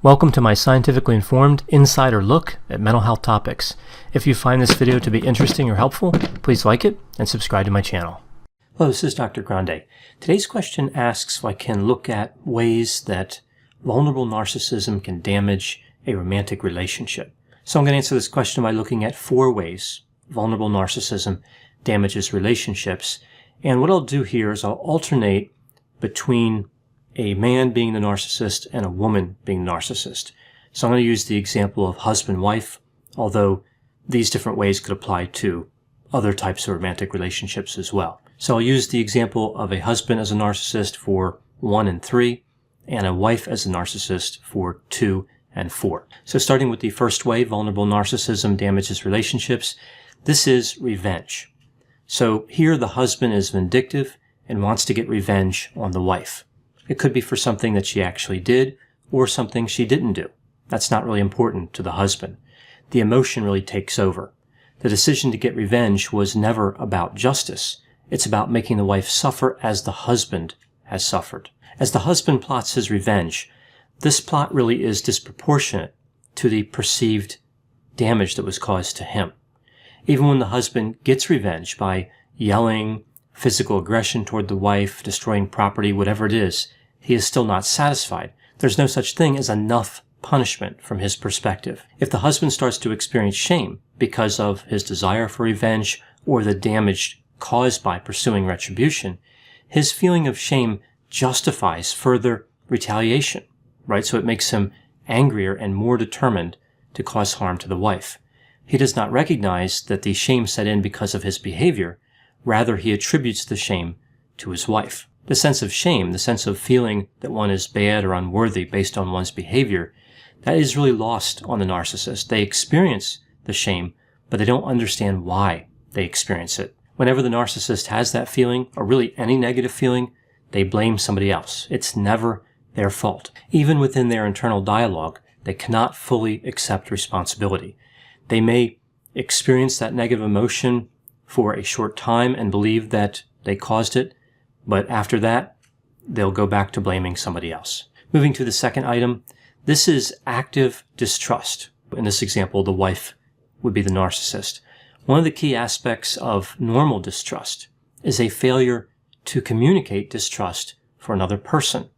Welcome to my scientifically informed insider look at mental health topics. If you find this video to be interesting or helpful, please like it and subscribe to my channel. Hello, this is Dr. Grande. Today's question asks if I can look at ways that vulnerable narcissism can damage a romantic relationship. So I'm going to answer this question by looking at 4 ways vulnerable narcissism damages relationships. And what I'll do here is I'll alternate between a man being the narcissist and a woman being the narcissist. So I'm going to use the example of husband-wife, although these different ways could apply to other types of romantic relationships as well. So I'll use the example of a husband as a narcissist for 1 and 3, and a wife as a narcissist for 2 and 4. So starting with the first way vulnerable narcissism damages relationships, this is revenge. So here the husband is vindictive and wants to get revenge on the wife. It could be for something that she actually did or something she didn't do. That's not really important to the husband. The emotion really takes over. The decision to get revenge was never about justice. It's about making the wife suffer as the husband has suffered. As the husband plots his revenge, this plot really is disproportionate to the perceived damage that was caused to him. Even when the husband gets revenge by yelling, physical aggression toward the wife, destroying property, whatever it is, he is still not satisfied. There's no such thing as enough punishment from his perspective. If the husband starts to experience shame because of his desire for revenge or the damage caused by pursuing retribution, his feeling of shame justifies further retaliation, right? So it makes him angrier and more determined to cause harm to the wife. He does not recognize that the shame set in because of his behavior. Rather, he attributes the shame to his wife. The sense of shame, the sense of feeling that one is bad or unworthy based on one's behavior, that is really lost on the narcissist. They experience the shame, but they don't understand why they experience it. Whenever the narcissist has that feeling, or really any negative feeling, they blame somebody else. It's never their fault. Even within their internal dialogue, they cannot fully accept responsibility. They may experience that negative emotion for a short time and believe that they caused it, but after that, they'll go back to blaming somebody else. Moving to the second item, this is active distrust. In this example, the wife would be the narcissist. One of the key aspects of normal distrust is a failure to communicate distrust for another person.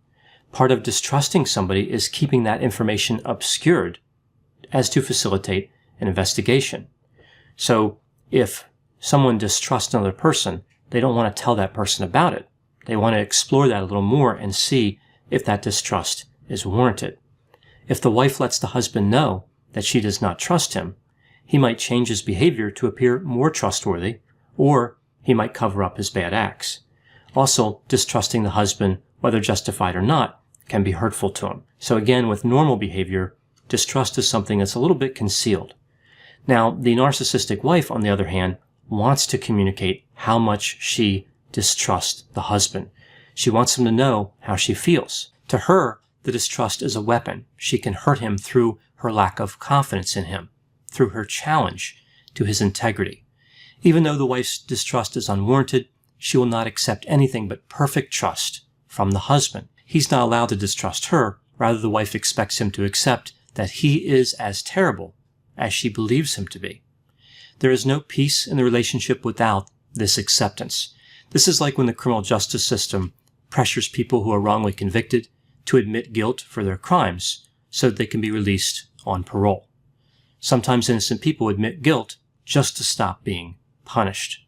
Part of distrusting somebody is keeping that information obscured as to facilitate an investigation. So if someone distrusts another person, they don't want to tell that person about it. They want to explore that a little more and see if that distrust is warranted. If the wife lets the husband know that she does not trust him, he might change his behavior to appear more trustworthy, or he might cover up his bad acts. Also, distrusting the husband, whether justified or not, can be hurtful to him. So again, with normal behavior, distrust is something that's a little bit concealed. Now, the narcissistic wife, on the other hand, wants to communicate how much she distrusts the husband. She wants him to know how she feels. To her, the distrust is a weapon. She can hurt him through her lack of confidence in him, through her challenge to his integrity. Even though the wife's distrust is unwarranted, she will not accept anything but perfect trust from the husband. He's not allowed to distrust her. Rather, the wife expects him to accept that he is as terrible as she believes him to be. There is no peace in the relationship without this acceptance. This is like when the criminal justice system pressures people who are wrongly convicted to admit guilt for their crimes so that they can be released on parole. Sometimes innocent people admit guilt just to stop being punished.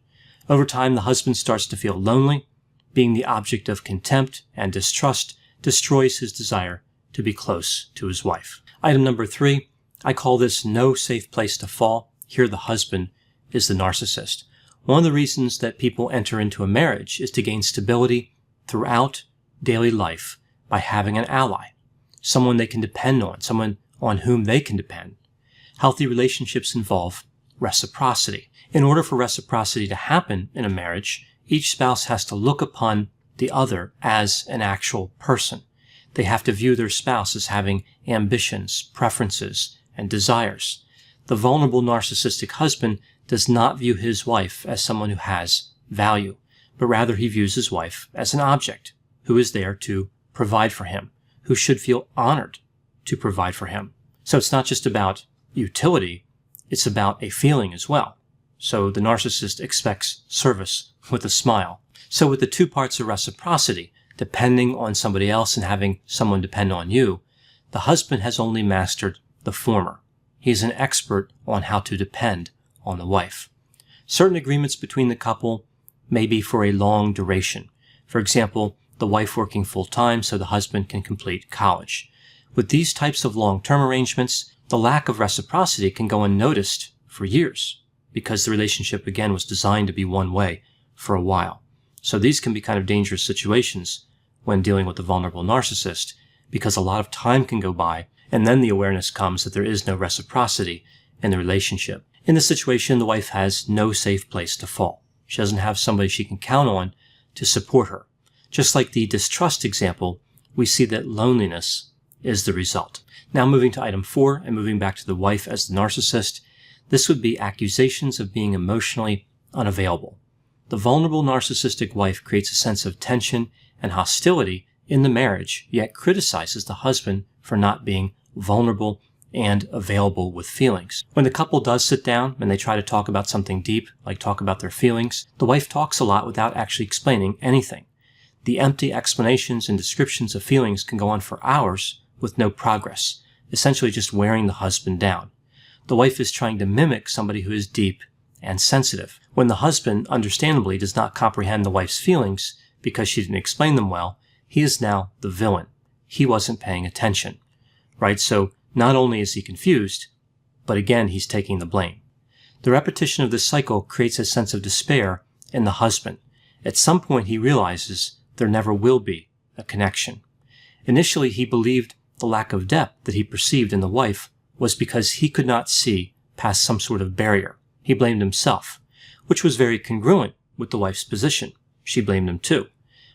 Over time, the husband starts to feel lonely. Being the object of contempt and distrust destroys his desire to be close to his wife. Item number 3, I call this no safe place to fall. Here the husband is the narcissist. One of the reasons that people enter into a marriage is to gain stability throughout daily life by having an ally, someone they can depend on, someone on whom they can depend. Healthy relationships involve reciprocity. In order for reciprocity to happen in a marriage, each spouse has to look upon the other as an actual person. They have to view their spouse as having ambitions, preferences, and desires. The vulnerable narcissistic husband does not view his wife as someone who has value, but rather he views his wife as an object who is there to provide for him, who should feel honored to provide for him. So it's not just about utility, it's about a feeling as well. So the narcissist expects service with a smile. So with the two parts of reciprocity, depending on somebody else and having someone depend on you, the husband has only mastered the former. He is an expert on how to depend on the wife. Certain agreements between the couple may be for a long duration. For example, the wife working full-time so the husband can complete college. With these types of long-term arrangements, the lack of reciprocity can go unnoticed for years because the relationship, again, was designed to be one way for a while. So these can be kind of dangerous situations when dealing with a vulnerable narcissist because a lot of time can go by and then the awareness comes that there is no reciprocity in the relationship. In this situation, the wife has no safe place to fall. She doesn't have somebody she can count on to support her. Just like the distrust example, we see that loneliness is the result. Now moving to item 4 and moving back to the wife as the narcissist, this would be accusations of being emotionally unavailable. The vulnerable narcissistic wife creates a sense of tension and hostility in the marriage, yet criticizes the husband for not being vulnerable and available with feelings. When the couple does sit down and they try to talk about something deep, like talk about their feelings, the wife talks a lot without actually explaining anything. The empty explanations and descriptions of feelings can go on for hours with no progress, essentially just wearing the husband down. The wife is trying to mimic somebody who is deep and sensitive. When the husband, understandably, does not comprehend the wife's feelings because she didn't explain them well, he is now the villain. He wasn't paying attention, right? So not only is he confused, but again, he's taking the blame. The repetition of this cycle creates a sense of despair in the husband. At some point, he realizes there never will be a connection. Initially, he believed the lack of depth that he perceived in the wife was because he could not see past some sort of barrier. He blamed himself, which was very congruent with the wife's position. She blamed him too.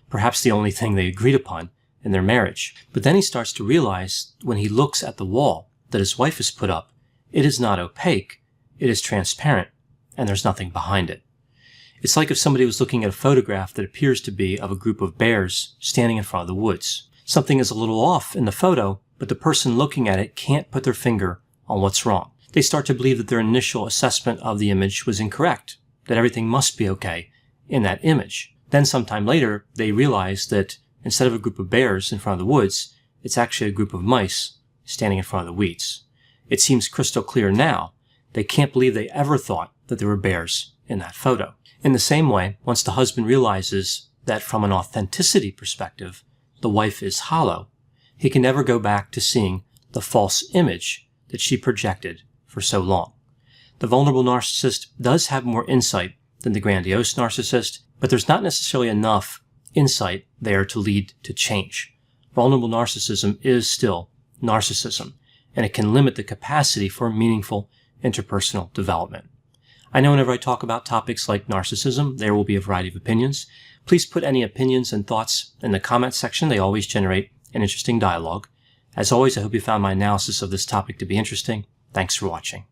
Perhaps the only thing they agreed upon in their marriage. But then he starts to realize when he looks at the wall that his wife has put up, it is not opaque, it is transparent, and there's nothing behind it. It's like if somebody was looking at a photograph that appears to be of a group of bears standing in front of the woods. Something is a little off in the photo, but the person looking at it can't put their finger on what's wrong. They start to believe that their initial assessment of the image was incorrect, that everything must be okay in that image. Then sometime later, they realize that instead of a group of bears in front of the woods, it's actually a group of mice standing in front of the weeds. It seems crystal clear now. They can't believe they ever thought that there were bears in that photo. In the same way, once the husband realizes that from an authenticity perspective, the wife is hollow, he can never go back to seeing the false image that she projected for so long. The vulnerable narcissist does have more insight than the grandiose narcissist, but there's not necessarily enough insight there to lead to change. Vulnerable narcissism is still narcissism, and it can limit the capacity for meaningful interpersonal development. I know whenever I talk about topics like narcissism, there will be a variety of opinions. Please put any opinions and thoughts in the comments section. They always generate an interesting dialogue. As always, I hope you found my analysis of this topic to be interesting. Thanks for watching.